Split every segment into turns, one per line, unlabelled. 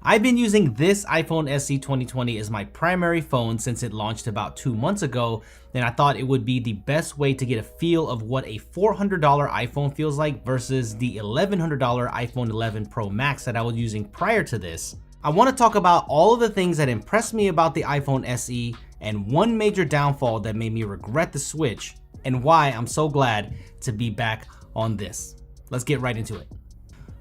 I've been using this iPhone SE 2020 as my primary phone since it launched about 2 months ago, and I thought it would be the best way to get a feel of what a $400 iPhone feels like versus the $1,100 iPhone 11 Pro Max that I was using prior to this. I want to talk about all of the things that impressed me about the iPhone SE and one major downfall that made me regret the switch and why I'm so glad to be back on this. Let's get right into it.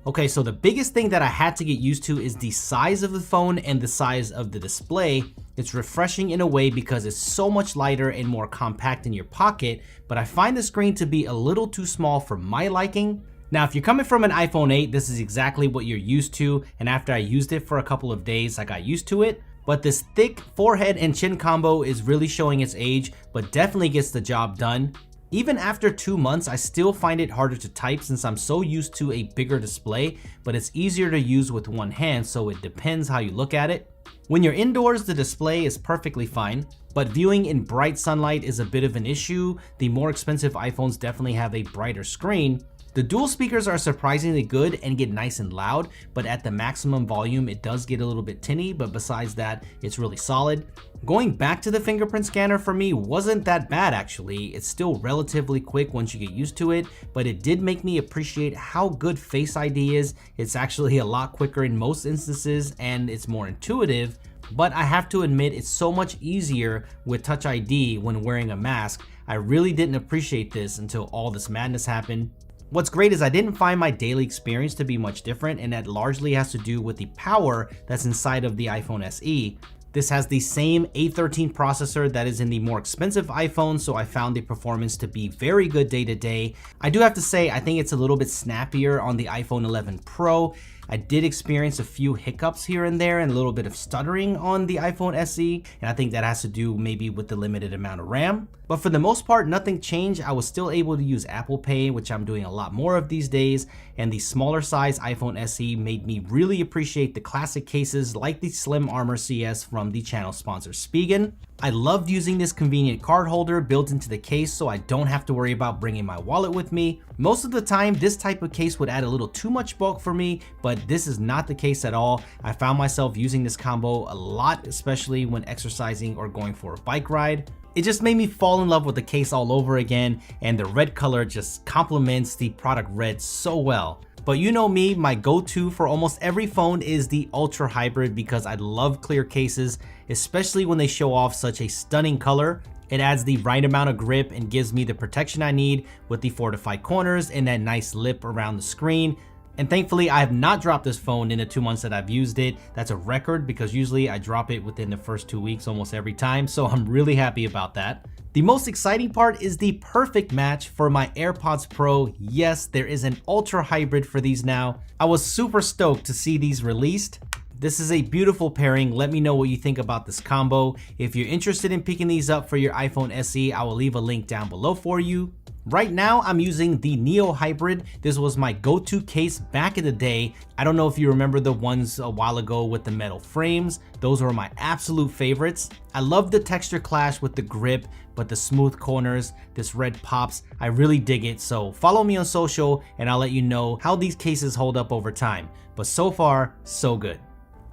Okay, so the biggest thing that I had to get used to is the size of the phone and the size of the display. It's refreshing in a way because it's so much lighter and more compact in your pocket, but I find the screen to be a little too small for my liking. Now, if you're coming from an iPhone 8, this is exactly what you're used to, and after I used it for a couple of days, I got used to it. But this thick forehead and chin combo is really showing its age, but definitely gets the job done. Even after 2 months, I still find it harder to type since I'm so used to a bigger display, but it's easier to use with one hand, so it depends how you look at it. When you're indoors, the display is perfectly fine, but viewing in bright sunlight is a bit of an issue. The more expensive iPhones definitely have a brighter screen. The dual speakers are surprisingly good and get nice and loud, but at the maximum volume it does get a little bit tinny, but besides that, it's really solid. Going back to the fingerprint scanner for me wasn't that bad actually. It's still relatively quick once you get used to it, but it did make me appreciate how good Face ID is. It's actually a lot quicker in most instances and it's more intuitive, but I have to admit it's so much easier with Touch ID when wearing a mask. I really didn't appreciate this until all this madness happened. What's great is I didn't find my daily experience to be much different, and that largely has to do with the power that's inside of the iPhone SE. This has the same A13 processor that is in the more expensive iPhone, so I found the performance to be very good day to day. I do have to say, I think it's a little bit snappier on the iPhone 11 Pro. I did experience a few hiccups here and there and a little bit of stuttering on the iPhone SE, and I think that has to do maybe with the limited amount of RAM. But for the most part, nothing changed. I was still able to use Apple Pay, which I'm doing a lot more of these days, and the smaller size iPhone SE made me really appreciate the classic cases like the Slim Armor CS from the channel sponsor Spigen. I loved using this convenient card holder built into the case so I don't have to worry about bringing my wallet with me. Most of the time, this type of case would add a little too much bulk for me, but this is not the case at all. I found myself using this combo a lot, especially when exercising or going for a bike ride. It just made me fall in love with the case all over again, and the red color just complements the product red so well. But you know me, my go-to for almost every phone is the Ultra Hybrid because I love clear cases, especially when they show off such a stunning color. It adds the right amount of grip and gives me the protection I need with the fortified corners and that nice lip around the screen. And thankfully, I have not dropped this phone in the 2 months that I've used it. That's a record because usually I drop it within the first 2 weeks almost every time, so I'm really happy about that. The most exciting part is the perfect match for my AirPods Pro. Yes, there is an Ultra Hybrid for these now. I was super stoked to see these released. This is a beautiful pairing. Let me know what you think about this combo. If you're interested in picking these up for your iPhone SE, I will leave a link down below for you. Right now, I'm using the Neo Hybrid. This was my go-to case back in the day. I don't know if you remember the ones a while ago with the metal frames. Those were my absolute favorites. I love the texture clash with the grip, but the smooth corners, this red pops. I really dig it. So follow me on social and I'll let you know how these cases hold up over time. But so far, so good.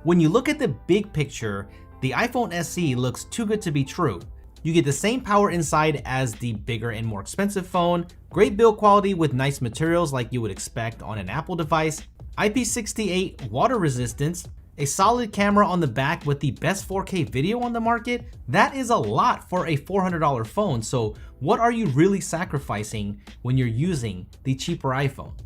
When you look at the big picture, the iPhone SE looks too good to be true. You get the same power inside as the bigger and more expensive phone, great build quality with nice materials like you would expect on an Apple device, IP68 water resistance, a solid camera on the back with the best 4K video on the market. That is a lot for a $400 phone, so what are you really sacrificing when you're using the cheaper iPhone?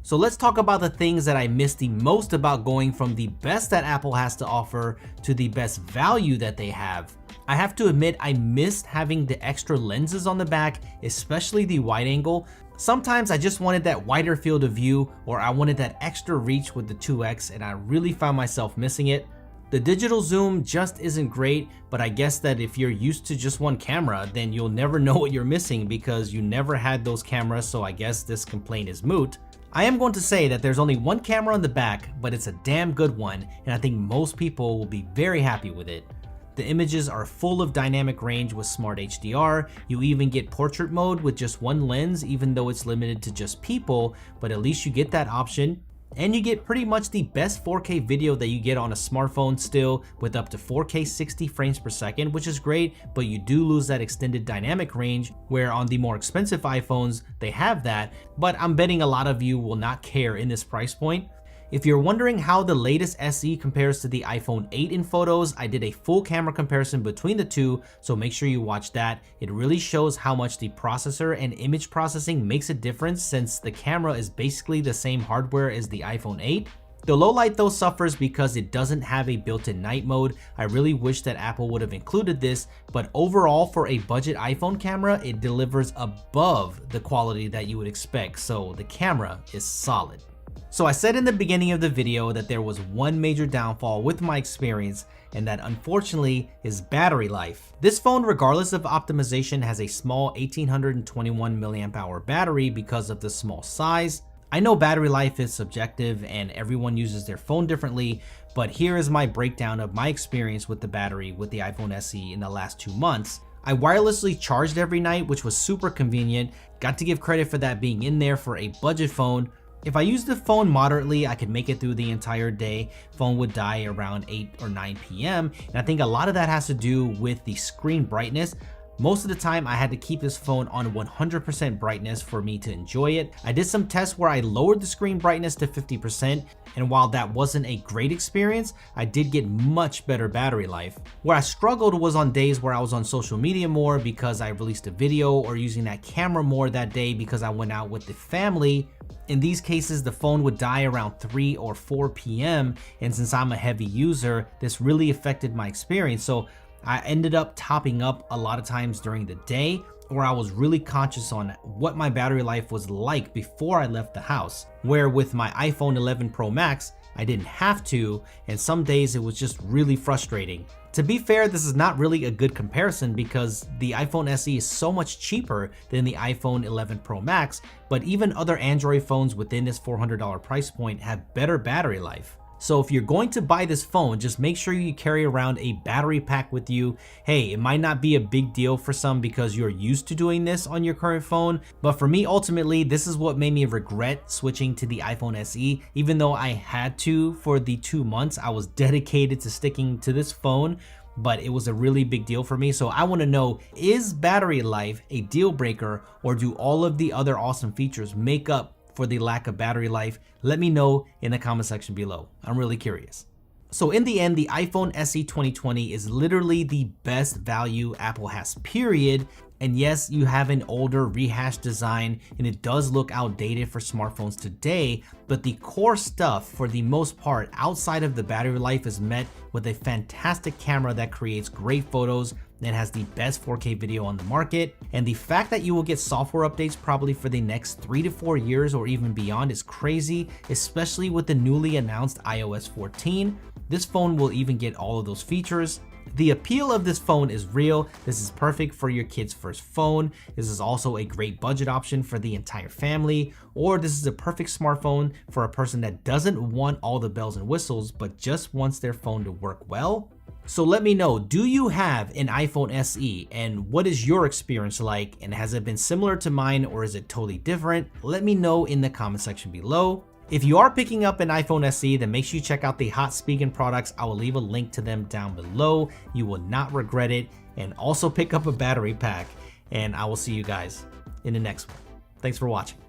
So let's talk about the things that I miss the most about going from the best that Apple has to offer to the best value that they have. I have to admit I missed having the extra lenses on the back, especially the wide angle. Sometimes I just wanted that wider field of view, or I wanted that extra reach with the 2x, and I really found myself missing it. The digital zoom just isn't great, but I guess that if you're used to just one camera, then you'll never know what you're missing because you never had those cameras, so I guess this complaint is moot. I am going to say that there's only one camera on the back, but it's a damn good one, and I think most people will be very happy with it. The images are full of dynamic range with Smart HDR. You even get portrait mode with just one lens, even though it's limited to just people, but at least you get that option. and you get pretty much the best 4K video that you get on a smartphone still, with up to 4K 60 frames per second, which is great, but you do lose that extended dynamic range, where on the more expensive iPhones, they have that, but I'm betting a lot of you will not care in this price point. If you're wondering how the latest SE compares to the iPhone 8 in photos, I did a full camera comparison between the two, so make sure you watch that. It really shows how much the processor and image processing makes a difference, since the camera is basically the same hardware as the iPhone 8. The low light though suffers because it doesn't have a built-in night mode. I really wish that Apple would have included this, but overall for a budget iPhone camera, it delivers above the quality that you would expect, so the camera is solid. So I said in the beginning of the video that there was one major downfall with my experience, and that unfortunately is battery life. This phone, regardless of optimization, has a small 1821 mAh battery because of the small size. I know battery life is subjective and everyone uses their phone differently, but here is my breakdown of my experience with the battery with the iPhone SE in the last 2 months. I wirelessly charged every night, which was super convenient. Got to give credit for that being in there for a budget phone. If I used the phone moderately, I could make it through the entire day. Phone would die around 8 or 9 p.m. And I think a lot of that has to do with the screen brightness. Most of the time I had to keep this phone on 100% brightness for me to enjoy it. I did some tests where I lowered the screen brightness to 50%, and while that wasn't a great experience, I did get much better battery life. Where I struggled was on days where I was on social media more because I released a video, or using that camera more that day because I went out with the family. In these cases, the phone would die around 3 or 4 p.m. and since I'm a heavy user, this really affected my experience. So I ended up topping up a lot of times during the day, where I was really conscious on what my battery life was like before I left the house. Where with my iPhone 11 Pro Max, I didn't have to, and some days it was just really frustrating. To be fair, this is not really a good comparison because the iPhone SE is so much cheaper than the iPhone 11 Pro Max, but even other Android phones within this $400 price point have better battery life. So if you're going to buy this phone, just make sure you carry around a battery pack with you. Hey, it might not be a big deal for some because you're used to doing this on your current phone, but for me, ultimately, this is what made me regret switching to the iPhone SE. Even though I had to for the 2 months, I was dedicated to sticking to this phone, but it was a really big deal for me. So I want to know, is battery life a deal breaker, or do all of the other awesome features make up for the lack of battery life? Let me know in the comment section below. I'm really curious. So in the end, the iPhone SE 2020 is literally the best value Apple has, period. And yes, you have an older rehashed design and it does look outdated for smartphones today, but the core stuff for the most part outside of the battery life is met with a fantastic camera that creates great photos and has the best 4K video on the market. And the fact that you will get software updates probably for the next 3 to 4 years or even beyond is crazy, especially with the newly announced iOS 14. This phone will even get all of those features. The appeal of this phone is real. This is perfect for your kid's first phone. This is also a great budget option for the entire family, or this is a perfect smartphone for a person that doesn't want all the bells and whistles but just wants their phone to work well. So let me know, do you have an iPhone SE and what is your experience like, and has it been similar to mine or is it totally different? Let me know in the comment section below. If you are picking up an iPhone SE, then make sure you check out the Hot Speaking products. I will leave a link to them down below. You will not regret it. And also pick up a battery pack. And I will see you guys in the next one. Thanks for watching.